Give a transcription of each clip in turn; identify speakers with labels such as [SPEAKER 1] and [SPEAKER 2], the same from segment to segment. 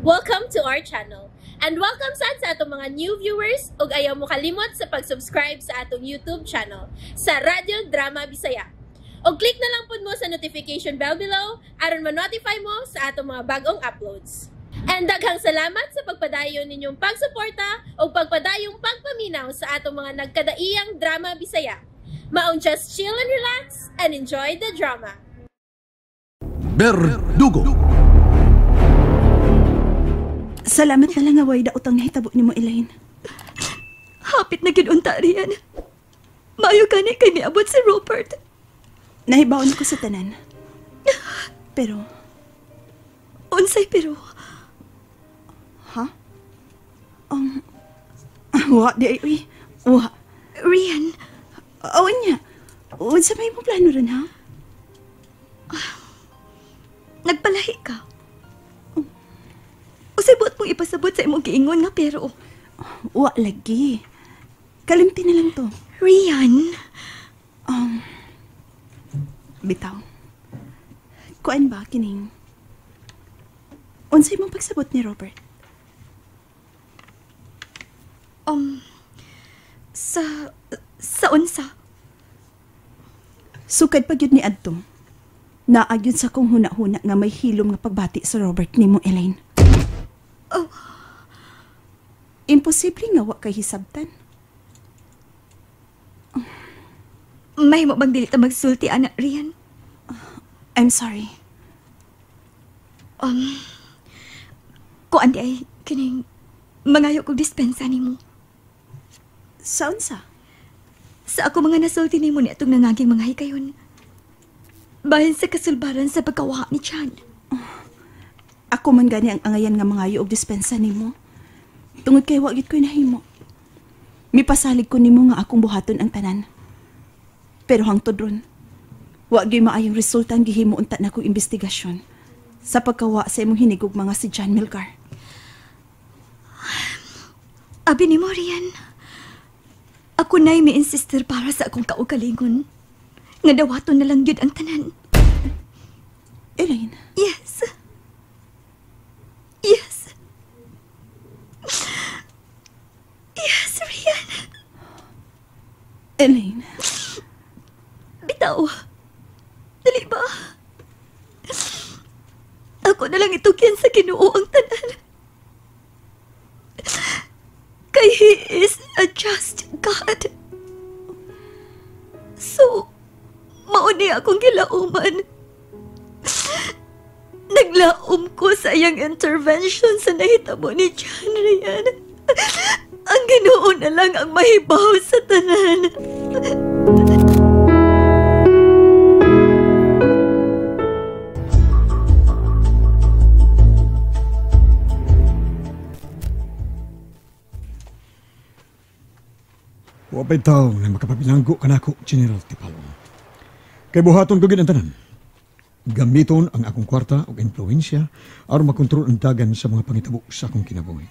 [SPEAKER 1] Welcome to our channel. And welcome sa atong mga new viewers ug ayaw mo kalimot sa pag-subscribe sa atong YouTube channel sa Radyo Drama Bisaya. O click na lang pud mo sa notification bell below aron ma-notify mo sa atong mga bagong uploads. And daghang salamat sa pagpadayon ninyong pagsuporta o pagpadayong pagpaminaw sa atong mga nagkadaiyang Drama Bisaya. Maong just chill and relax and enjoy the drama.
[SPEAKER 2] Berdugo.
[SPEAKER 3] Salamat na lang nga way daotang nahitabo nimo, Elaine.
[SPEAKER 4] Hapit na gid unta riyan. Maayo kani kay niabot si Robert.
[SPEAKER 3] Nahibaon ko sa tanan. Pero
[SPEAKER 4] Unsay pero?
[SPEAKER 3] ha? Wa di ay wa.
[SPEAKER 4] Rian,
[SPEAKER 3] Awan niya. Unsa may mo plano ron, ha?
[SPEAKER 4] nagpalahi ka. Usibot mong ipasabot sa imong giingon nga pero
[SPEAKER 3] Wa lagi. Kalimti na lang to.
[SPEAKER 4] Rian,
[SPEAKER 3] Bitaw. Kuan ba kining? Unsay mong pagsabot ni Robert?
[SPEAKER 4] sa unsa?
[SPEAKER 3] Sukad pa gyud ni adto. Naagyud sa kong huna-huna nga may hilom nga pagbati sa Robert nimo, Elaine.
[SPEAKER 4] Oh.
[SPEAKER 3] Imposible nga wa kay hisabtan.
[SPEAKER 4] May mo bang dili ta magsulti, anak Rian?
[SPEAKER 3] I'm sorry.
[SPEAKER 4] Kuan di ay kining mangayo kog dispensa nimo.
[SPEAKER 3] Sa unsa?
[SPEAKER 4] Sa ako mga nasulti nimo ni atong nangaging mga hikayon. Bahin sa kasulbaran sa pagkawaha ni Chan.
[SPEAKER 3] Ako man gani ang angayan nga mangayo og dispensa nimo. Tungod kay wa gyud ko'y nahimo. Mipasalig ko nimo nga akong buhaton ang tanan. Pero hangtod ron, wa gyud maayong resulta ang gihimo unta na kong investigasyon sa pagkawa sa imong hinigog mga si John Milgar.
[SPEAKER 4] Abi ni mo, Rian. Ako na'y may insister para sa akong kaugalingon. Nga dawaton na lang yun ang tanan.
[SPEAKER 3] Elaine,
[SPEAKER 4] Yes. Yes. Yes, Rian.
[SPEAKER 3] Elaine,
[SPEAKER 4] Bitaw. Dali ba? Ako na lang itukyan sa Ginoo ang tanan. Kay He is a just God. So, mauni akong gilauman. Naglaom ko sa iyang intervention sa nahitabo ni John Rian. Ang Ginoo na lang ang mahibaw sa tanan.
[SPEAKER 2] Wapay tao na makapabilanggo ka na ako, General Tipalong. Kay buhaton ko gid ang tanan. Gamiton ang akong kwarta o influensya aron makontrol ang dagan sa mga pangitabo sa akong kinabuhi.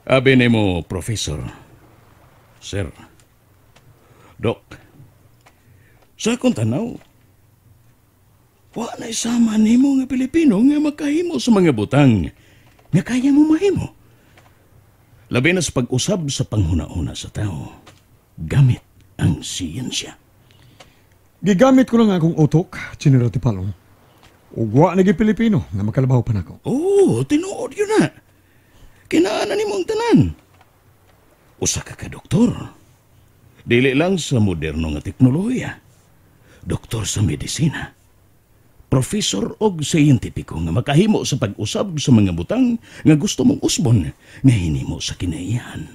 [SPEAKER 5] Abi nimo, Professor. Sir. Dok. Sa akong tanaw, wa na isama nimo nga Pilipino nga makahimo sa mga butang nga kaya mo mahimo. Labi na sa pag-usab sa panghuna-una sa tao, gamit ang siyensya.
[SPEAKER 2] Gigamit ko lang akong utok, General Tipalong. Ugwa na Pilipino nga makalabaw pa nako.
[SPEAKER 5] Oo, tinuod yun na. Kinaanan ni mong tanan. Usa ka doktor. Dili lang sa moderno nga teknolohiya. Doktor sa medisina. Profesor og siyentipiko nga makahimo sa pag-usab sa mga butang nga gusto mong usbon nga hinimo sa kinaiyahan.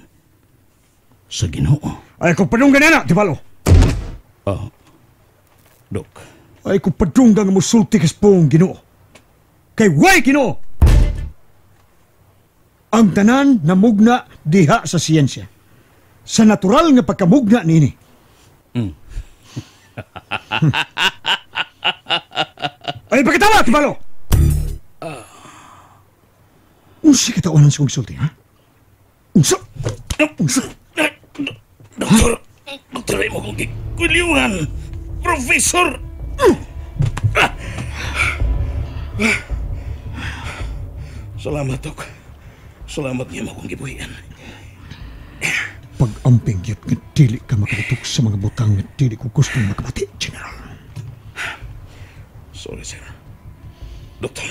[SPEAKER 5] Sa Ginoo.
[SPEAKER 2] Ay ko padunggan na, Tipalo.
[SPEAKER 5] Dok.
[SPEAKER 2] Ay ko padunggan nga musulti kas pong Ginoo. Kay way Ginoo. Ang tanan namugna diha sa siyensya. Sa natural nga pagkamugna nini. Ay, pagkatawa, Tipalo! Unsa kitawanan sa kong sulti, ha? Unsa?
[SPEAKER 5] Doktor, mo kong kikuliwan. Professor! Salamat, Dok. Salamat niya akong gibuhian.
[SPEAKER 2] Pag-amping yun nga dili ka makalitok sa mga butang nga dili ko gustong makabati, General.
[SPEAKER 5] Sorry, sir. Doktor.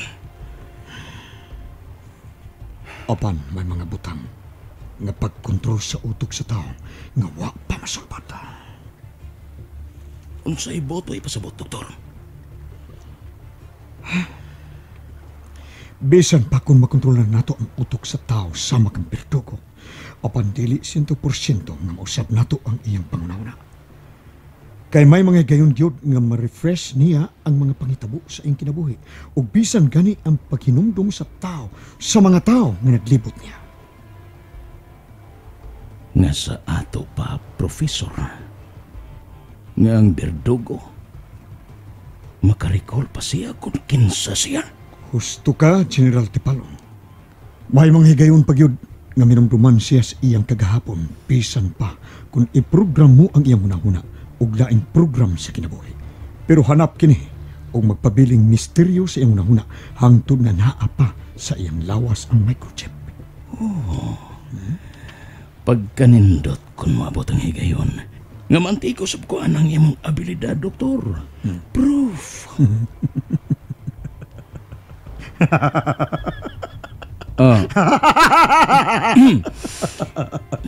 [SPEAKER 2] Apan may mga butang nga pagkontrol sa utok sa tao nga wa pa masulbat.
[SPEAKER 5] Ano sa iboto ipasabot, Doktor?
[SPEAKER 2] Bisan pa kung makontrolan nato ang utok sa tao sama kang berdugo, apan dili 100% nga mausab nato ang iyang pangunahuna. Kay may mga gayon gyud nga ma-refresh niya ang mga pangitabo sa iyang kinabuhi ug bisan gani ang paghinumdum sa tao sa mga tao nga naglibot niya.
[SPEAKER 5] Nga sa ato pa, Professor, nga ang berdugo makarikol pa siya kung kinsa siya.
[SPEAKER 2] Husto ka, General Tipalong. May mga higayon pagyud nga minumduman siya sa iyang kagahapon bisan pa kung iprogram mo ang iyang hunahuna ug laing program sa kinabuhi. Pero hanap kini og magpabiling misteryo sa iyang hunahuna hangtod nga naa pa sa iyang lawas ang microchip.
[SPEAKER 5] Pagkanindot kung maabot ang higayon, nga mantiko sa bukuan ang imong abilidad, Doktor. Proof.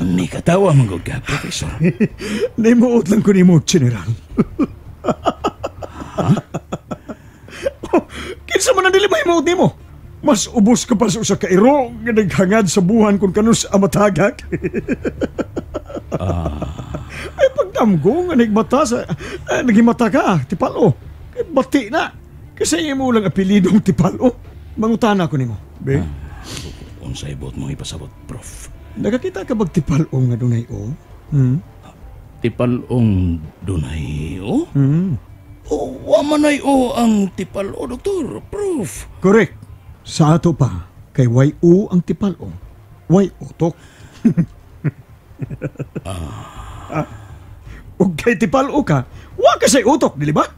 [SPEAKER 5] Ni katawa manggod ka, Professor.
[SPEAKER 2] Nimuot lang ko ni mo, General. Kinsa man ang dili mahimuot ni mo? Mas ubos ka pa sa usa ka iro nga naghangad sa buhan kung kanus amatagak. Ay pagdamgo nga nagmata sa nagimata ka, Tipalo. Kay bati na. Kasi mo lang apelidong Tipalo. Mangutana ko nimo, be.
[SPEAKER 5] Unsa ibot mo ipasabot, Prof?
[SPEAKER 2] Nakakita ka bag Tipalong nga dunay o?
[SPEAKER 5] Tipalong dunay o? O wamanay o ang tipalo, Doktor, Prof.
[SPEAKER 2] Correct. Sa ato pa, kay Y-U ang Tipalong. Y-utok. Ug kay Tipalo ka, wa ka say utok, dili ba?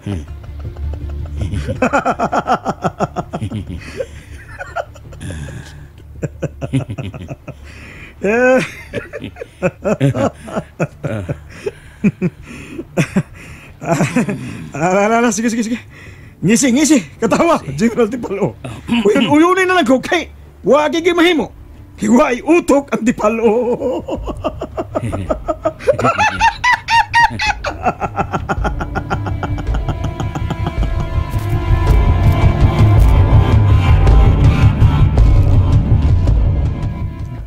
[SPEAKER 2] Sige. Ngisi. Katawa, General Tipalo. Uyunin na lang ko kay wa gigi mahimo. Hiway utok ang Tipalo.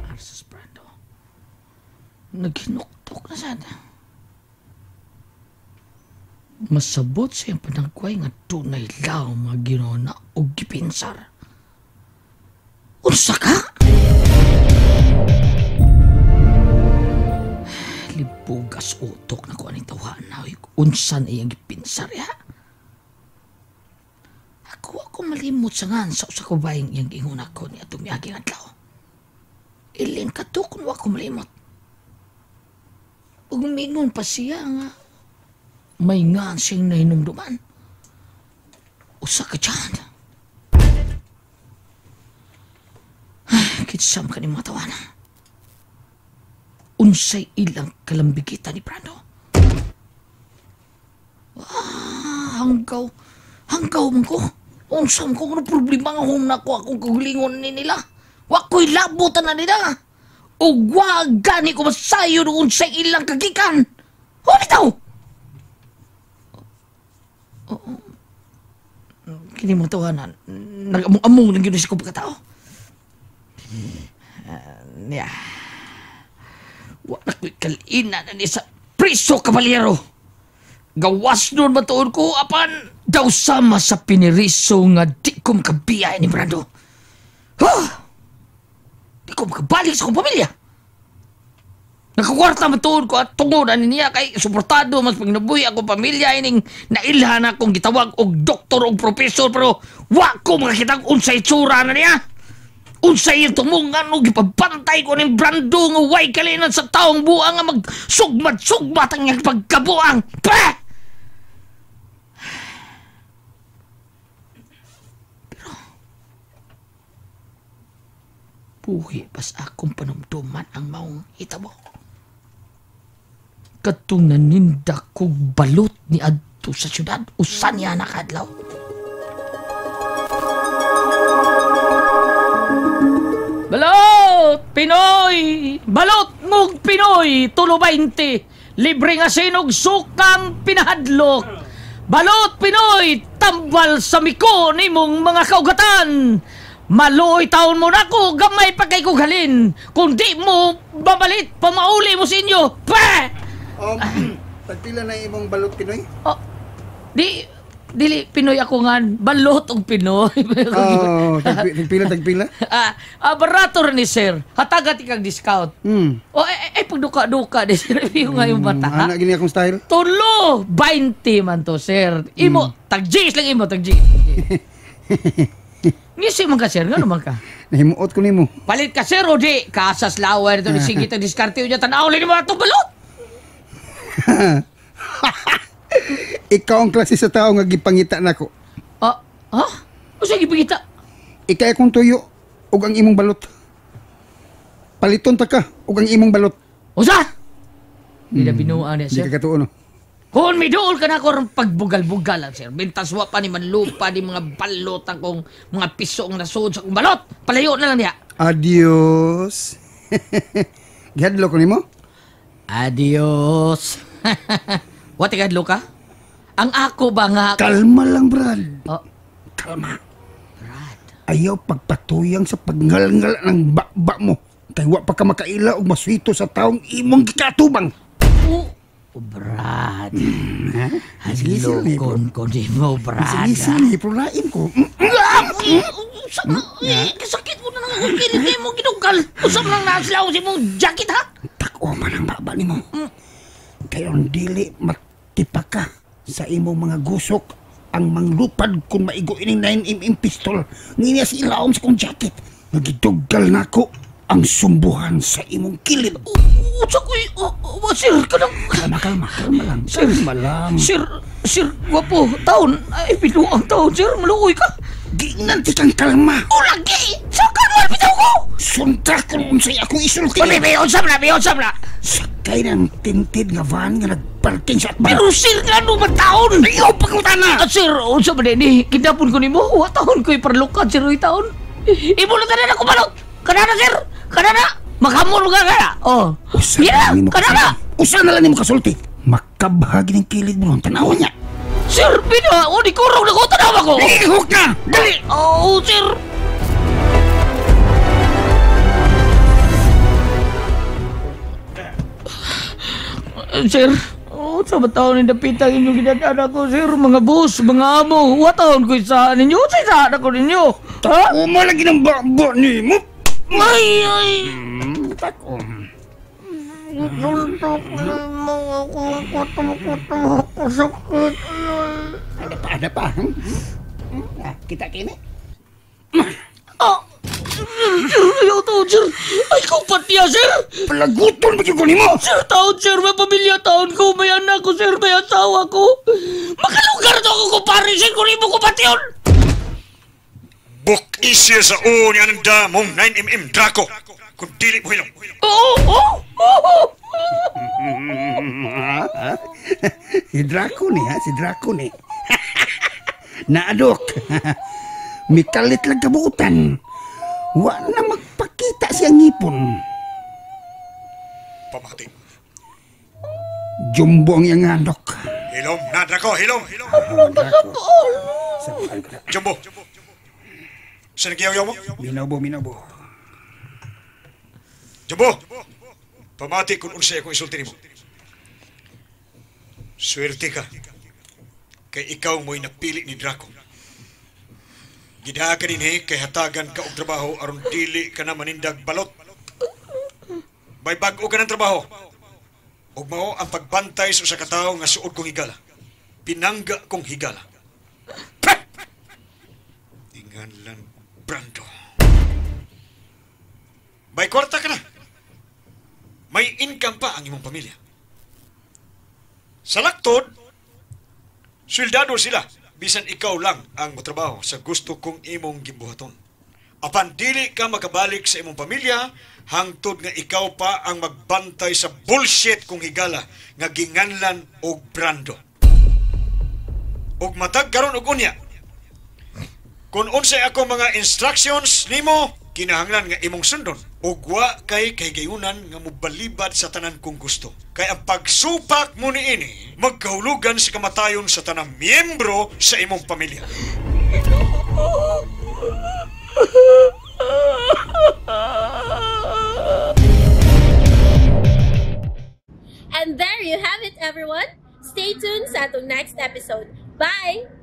[SPEAKER 6] Arsas Brando. Naghinuktok na sana. Masabot sa iyang panagkway nga tunay law mga ginona o gipinsar. Unsa ka? Libugas utok na ko ang itawa na unsan iyang gipinsar ya. Ako malimot sa ngan sa usa ko bayang iyang inguna ko ni atong miyagi nga adlaw. Iling katok kung ako malimot. Ug mingon pa siya nga may ngan siyang nahinumduman. Usa ka dyan. Kitsam ka ni mga tawanan. Unsay ilang kalambigita ni Brando. Hanggaw man ko. Unsam ko ano problema nga nako akong kagulingon ni nila. Wako'y labutan na nila. O wag gani ko masayo doon sa ilang kagikan. O bitaw! Kini mga tawanan, nag-among-among lang yun sa kong pagkatao. Wala ko'y kalina na ni sa priso, kabalyero. Gawas doon matuon ko, apan daw sama sa piniriso nga di ko makabiyay ni Brando. Di ko makabalik sa kong pamilya. Nakakwarta matuon ko at tungunan niya kay suportado mas pagnabuhi ako pamilya ining nailhan akong gitawag og doktor og profesor pero wa ko makakitang unsay tsura na niya. Unsay yung tumungan o gipabantay ko ng Brando nga way kalinan sa taong buang nga magsugmat-sugmat ang iyang pagkabuang. Pah! Buhi pas akong panumduman ang maong hitabo. Katong naninda kog balot ni adto sa syudad, usan niya nakadlaw. Balot! Pinoy! Balot mong Pinoy! Tulo 20! Libre nga sinog sukang pinahadlok! Balot Pinoy! Tambal sa miko ni mong mga kaugatan! Maluoy taon mo na ko, gamay pa kay kugalin! Kung di mo babalit, pamauli mo sa inyo! Pa!
[SPEAKER 7] Pagpila na imong balot Pinoy?
[SPEAKER 6] Oh, dili Pinoy ako nga, balot og Pinoy.
[SPEAKER 7] Tagpila?
[SPEAKER 6] Barato rin ni sir. Hatagat ikang discount. O, pagduka-duka di sir. Yung nga yung bata.
[SPEAKER 7] Anak gini akong style?
[SPEAKER 6] Tulo! 20 man to, sir. Imo, tag-G's lang imo, tag-G. Ngisi man ka, sir. Nga naman ka?
[SPEAKER 7] Nahimuot ko nimo.
[SPEAKER 6] Palit ka, sir, o di? Kasas lawan ito ni sige tag diskarte yun. Tanaw lang naman itong balot.
[SPEAKER 7] Ikaw ang klase sa tao nga gipangita nako.
[SPEAKER 6] O sige, pagkita.
[SPEAKER 7] Ikay akong tuyo ug ang imong balot. Paliton ta ka ug ang imong balot.
[SPEAKER 6] Usa! Hindi na binuhaan niya,
[SPEAKER 7] Hindi
[SPEAKER 6] sir.
[SPEAKER 7] ka katuon.
[SPEAKER 6] Kung may dool ka na ako pagbugal-bugal lang, sir. Bintaswa pa ni manlupa ni mga balot akong mga piso ang nasod sa akong balot. Palayo na lang niya.
[SPEAKER 7] Adios. Gihadlo ko nimo?
[SPEAKER 6] Adios. What igadlo ka? Ang ako ba nga...
[SPEAKER 7] Kalma lang, Brad.
[SPEAKER 6] Oh,
[SPEAKER 7] Kalma.
[SPEAKER 6] Brad.
[SPEAKER 7] Ayaw pagpatuyang sa pagngal-ngal ng bakba mo. Kay wa pa ka makaila og maswito sa taong imong gikatubang.
[SPEAKER 6] Oh, Brad.
[SPEAKER 7] Sige,
[SPEAKER 6] Hadlokon ko di mo, Brad.
[SPEAKER 7] Sige, prulain ko.
[SPEAKER 6] Sakit mo na lang akong kilit kayo mo ginugal. Usap lang nasilaw si mong jacket, ha?
[SPEAKER 7] Tako man ang baba nimo. Kayo ang dili matipa ka sa imong mga gusok ang manglupad kung maigo ining 9mm pistol nginya si ilaom sa kong jacket. Nagidugal nako ang sumbuhan sa imong kilid.
[SPEAKER 6] Utsa ko sir, kanang...
[SPEAKER 7] Kalma lang.
[SPEAKER 6] Sir,
[SPEAKER 7] Kalma lang.
[SPEAKER 6] Sir, wapo, taon. Ay, pinuang taon, sir. Maluoy ka.
[SPEAKER 7] Ginanti kang kalma.
[SPEAKER 6] O, lagi! Sakan mo, bitaw ko!
[SPEAKER 7] Sunta kung unsay akong isulti.
[SPEAKER 6] Biyon na!
[SPEAKER 7] Sakay ng tinted nga van nga nagparking sa atbang.
[SPEAKER 6] Pero sir, nga ano ba taon?
[SPEAKER 7] Ayaw pagkutana!
[SPEAKER 6] Sir, unsa ba din kidapon ko nimo? Wa taon ko iparlukan, sir, uy taon. Imo na tanan ako balot. Kanana, sir. Kanana. Makamol ka kana. Oh. Mira, kanana.
[SPEAKER 7] Usa na lang nimo kasulti. Makabahagi ng kilid mo. Tanawa niya.
[SPEAKER 6] Sir, bina. O, di kurong na ko. Tanawa ko.
[SPEAKER 7] Ihok na!
[SPEAKER 6] Dali. Oh, sir. Sir, sa taon ni dapitang inyong ginadaan ako, sir, mga boss, mga amo, taon ko isa ninyo, sa isa ako ninyo, ha?
[SPEAKER 7] Uma lagi ng baba ni mo.
[SPEAKER 6] Ay!
[SPEAKER 7] Tako.
[SPEAKER 6] Suntok na mga kuto-kuto, sakit.
[SPEAKER 7] Ada pa. Kita kini.
[SPEAKER 6] Ayaw taon, sir. Ay, ikaw patiya, sir.
[SPEAKER 7] Palaguton ba yung mo?
[SPEAKER 6] Sir, taon, sir. May pamilya taon ko. May anak ko, sir. May asawa ko. Makalugar to ako, kumpare, sir. Kung ibo ko pati yun.
[SPEAKER 2] Buk isya sa unya ng damong 9mm Draco. Kung dili mo hilong.
[SPEAKER 6] Oo.
[SPEAKER 7] Si Draco ni, ha? Si Draco ni. Naadok. Mikalit lang kabuutan. Wa na magpakita siyang ngipon.
[SPEAKER 2] Pamati.
[SPEAKER 7] Jumbo ang iyang andok.
[SPEAKER 2] Hilom na, Draco. Hilom. Jumbo. Saan nagyaw mo?
[SPEAKER 7] Minaw-bo.
[SPEAKER 2] Jumbo. Pamati kung unsay akong isulti mo. Swerte ka. Kay ikaw mo'y napili ni Draco. Gidha ka din kay hatagan ka og trabaho aron dili ka na manindag balot. May bag-o ka ng trabaho. Ug mao ang pagbantay sa usa ka tawo nga suod kong higala. Pinangga kong higala. Inganlan Brando. May kwarta ka na. May income pa ang imong pamilya. Sa laktod, swildado sila. Bisan ikaw lang ang motrabaho sa gusto kong imong gibuhaton. Apan dili ka makabalik sa imong pamilya hangtod nga ikaw pa ang magbantay sa bullshit kung higala nga ginganlan og Brando. Ug matag karon og unya. Kung unsay ako mga instructions nimo, kinahanglan nga imong sundon. Ug wa kay gayunan nga mobalibad sa tanan kung gusto. Kay ang pagsupak mo niini magkahulugan sa kamatayon sa tanang miyembro sa imong pamilya.
[SPEAKER 1] And there you have it, everyone. Stay tuned sa atong next episode. Bye!